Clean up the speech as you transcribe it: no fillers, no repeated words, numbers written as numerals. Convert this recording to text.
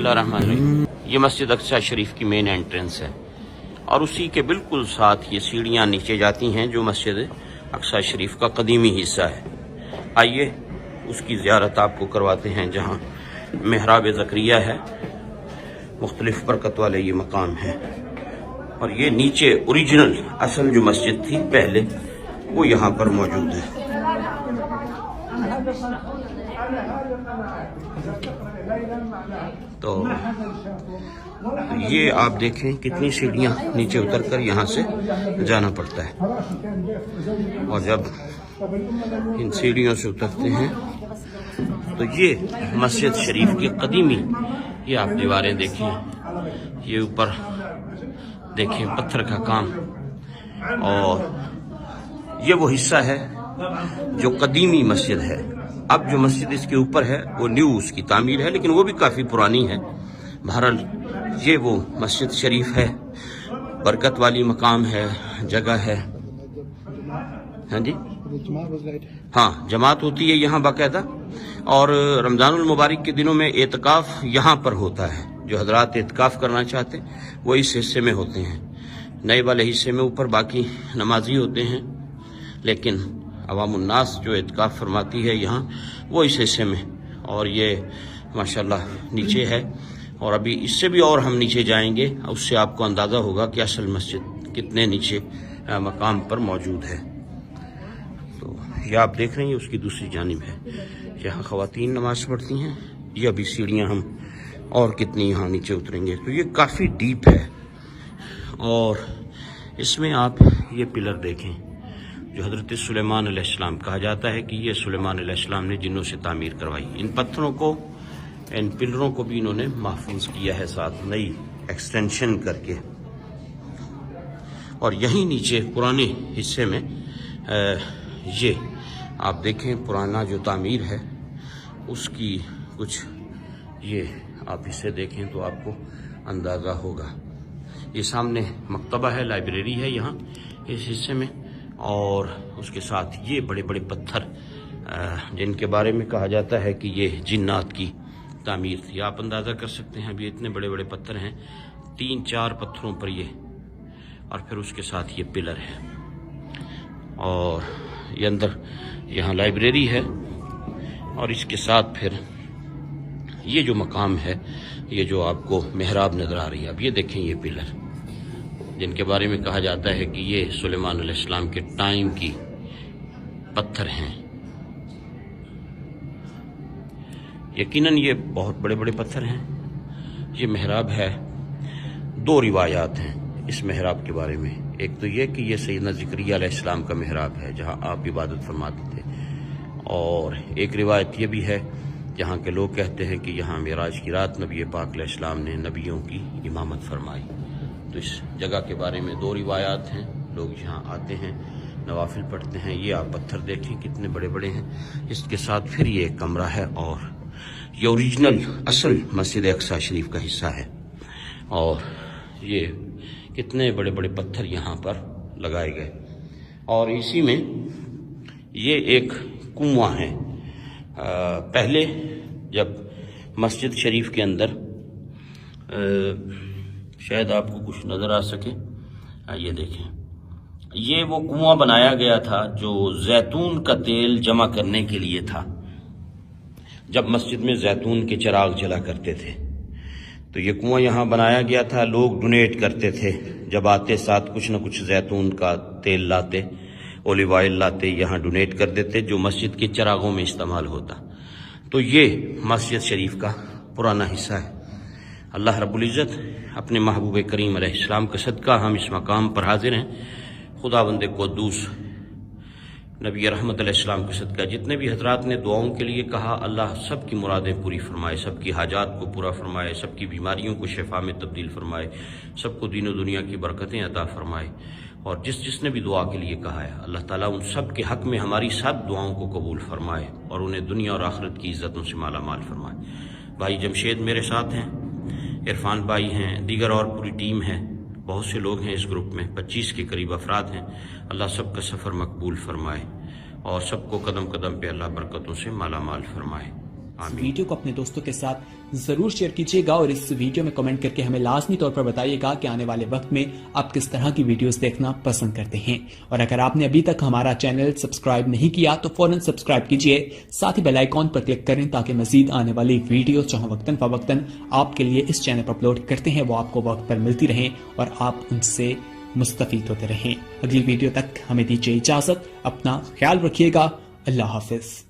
बिस्मिल्लाहिर्रहमानिर्रहीम। ये मस्जिद अक्सा शरीफ की मेन एंट्रेंस है और उसी के बिल्कुल साथ ये सीढ़ियाँ नीचे जाती हैं जो मस्जिद अक्सा शरीफ का कदीमी हिस्सा है। आइए उसकी ज़ियारत आपको करवाते हैं जहाँ मेहराब ज़करिया है, मुख्तलिफ बरकत वाले ये मकाम है। और ये नीचे ओरिजिनल असल जो मस्जिद थी पहले वो यहाँ पर मौजूद है। तो ये आप देखें कितनी सीढ़ियाँ नीचे उतरकर यहाँ से जाना पड़ता है। और जब इन सीढ़ियों से उतरते हैं तो ये मस्जिद शरीफ की कदीमी, ये आप दीवारें देखें, ये ऊपर देखें पत्थर का काम, और ये वो हिस्सा है जो कदीमी मस्जिद है। अब जो मस्जिद इसके ऊपर है वो न्यू उसकी तामीर है, लेकिन वो भी काफ़ी पुरानी है। बहरहाल ये वो मस्जिद शरीफ है, बरकत वाली मकाम है, जगह है। हाँ जी, हाँ, जमात होती है यहाँ बाकायदा। और रमज़ानुल मुबारक के दिनों में एतकाफ़ यहाँ पर होता है। जो हजरात एतकाफ़ करना चाहते वो इस हिस्से में होते हैं, नए वाले हिस्से में ऊपर बाकी नमाजी होते हैं, लेकिन अवामुन्नास जो एतकाफ़ फरमाती है यहाँ वो इस हिस्से में। और ये माशाल्लाह नीचे है, और अभी इससे भी और हम नीचे जाएंगे, उससे आपको अंदाज़ा होगा कि असल मस्जिद कितने नीचे मकाम पर मौजूद है। तो ये आप देख रहे हैं उसकी दूसरी जानिब है, यहाँ ख़वातीन नमाज पढ़ती हैं। ये अभी सीढ़ियाँ हम और कितनी यहाँ नीचे उतरेंगे। तो ये काफ़ी डीप है, और इसमें आप ये पिलर देखें जो हज़रत सुलेमान अलैहिस्सलाम कहा जाता है कि ये सुलेमान अलैहिस्सलाम ने जिन्नों से तामीर करवाई। इन पत्थरों को, इन पिलरों को भी इन्होंने महफूज किया है, साथ नई एक्सटेंशन करके। और यहीं नीचे पुराने हिस्से में ये आप देखें पुराना जो तामीर है उसकी कुछ, ये आप इसे देखें तो आपको अंदाज़ा होगा। ये सामने मकतबा है, लाइब्रेरी है यहाँ इस हिस्से में, और उसके साथ ये बड़े बड़े पत्थर जिनके बारे में कहा जाता है कि ये जिन्नात की तामीर थी। आप अंदाज़ा कर सकते हैं, अभी इतने बड़े बड़े पत्थर हैं, 3-4 पत्थरों पर ये, और फिर उसके साथ ये पिलर है। और ये अंदर यहाँ लाइब्रेरी है, और इसके साथ फिर ये जो मकाम है, ये जो आपको मेहराब नज़र आ रही है। अब ये देखें ये पिलर जिनके बारे में कहा जाता है कि ये सुलेमान अलैहिस्सलाम के टाइम की पत्थर हैं। यकीनन ये बहुत बड़े बड़े पत्थर हैं। ये मेहराब है। 2 रिवायात हैं इस मेहराब के बारे में। एक तो ये कि ये सैयदना ज़करिया अलैहिस्सलाम का मेहराब है जहाँ आप इबादत फरमाते थे, और एक रिवायत ये भी है जहाँ के लोग कहते हैं कि यहाँ मेराज की रात नबी पाक अलैहिस्सलाम ने नबियों की इमामत फरमाई। तो इस जगह के बारे में 2 रिवायात हैं। लोग यहाँ आते हैं, नवाफिल पढ़ते हैं। ये आप पत्थर देखें कितने बड़े बड़े हैं। इसके साथ फिर ये एक कमरा है, और ये ओरिजिनल असल मस्जिद अक्सा शरीफ का हिस्सा है। और ये कितने बड़े बड़े पत्थर यहाँ पर लगाए गए। और इसी में ये एक कुआं है। पहले जब मस्जिद शरीफ के अंदर, शायद आपको कुछ नज़र आ सके, ये देखें, ये वो कुआं बनाया गया था जो जैतून का तेल जमा करने के लिए था। जब मस्जिद में जैतून के चिराग जला करते थे तो ये कुआं यहाँ बनाया गया था। लोग डोनेट करते थे, जब आते साथ कुछ न कुछ जैतून का तेल लाते, ओलिव ऑयल लाते, यहाँ डोनेट कर देते जो मस्जिद के चिरागों में इस्तेमाल होता। तो ये मस्जिद शरीफ का पुराना हिस्सा है। अल्लाह रब्बुल इज़्ज़त अपने महबूब करीम अलैहिस्सलाम का सदका हम इस मकाम पर हाजिर हैं। खुदावंद क़ुद्दूस नबी रहमत अलैहिस्सलाम के सदका जितने भी हजरात ने दुआओं के लिए कहा, अल्लाह सब की मुरादें पूरी फरमाए, सबकी हाजात को पूरा फरमाए, सबकी बीमारियों को शिफा में तब्दील फरमाए, सबको दीन व दुनिया की बरकतें अता फरमाए। और जिसने भी दुआ के लिए कहा है, अल्लाह ताला उन सब के हक़ में हमारी सब दुआओं को कबूल फरमाए और उन्हें दुनिया और आखिरत की इज़्ज़तों से माला माल फरमाए। भाई जमशेद मेरे साथ हैं, इरफान भाई हैं, दीगर और पूरी टीम है, बहुत से लोग हैं इस ग्रुप में, 25 के करीब अफराद हैं। अल्लाह सबका सफ़र मकबूल फरमाए और सबको कदम कदम पे अल्लाह बरकतों से माला माल फरमाए। वीडियो को अपने दोस्तों के साथ जरूर शेयर कीजिएगा और इस वीडियो में कमेंट करके हमें लाजमी तौर पर बताइएगा कि आने वाले वक्त में आप किस तरह की वीडियोस देखना पसंद करते हैं। और अगर आपने अभी तक हमारा चैनल सब्सक्राइब नहीं किया तो फौरन सब्सक्राइब कीजिए, साथ ही बेल आइकॉन पर क्लिक करें ताकि मजीद आने वाली वीडियो जो वक्तन फवक्तन आपके लिए इस चैनल पर अपलोड करते हैं वो आपको वक्त पर मिलती रहें और आप उनसे मुस्तफीद होते रहें। अगली वीडियो तक हमें दीजिए इजाजत, अपना ख्याल रखिएगा। अल्लाह हाफिज।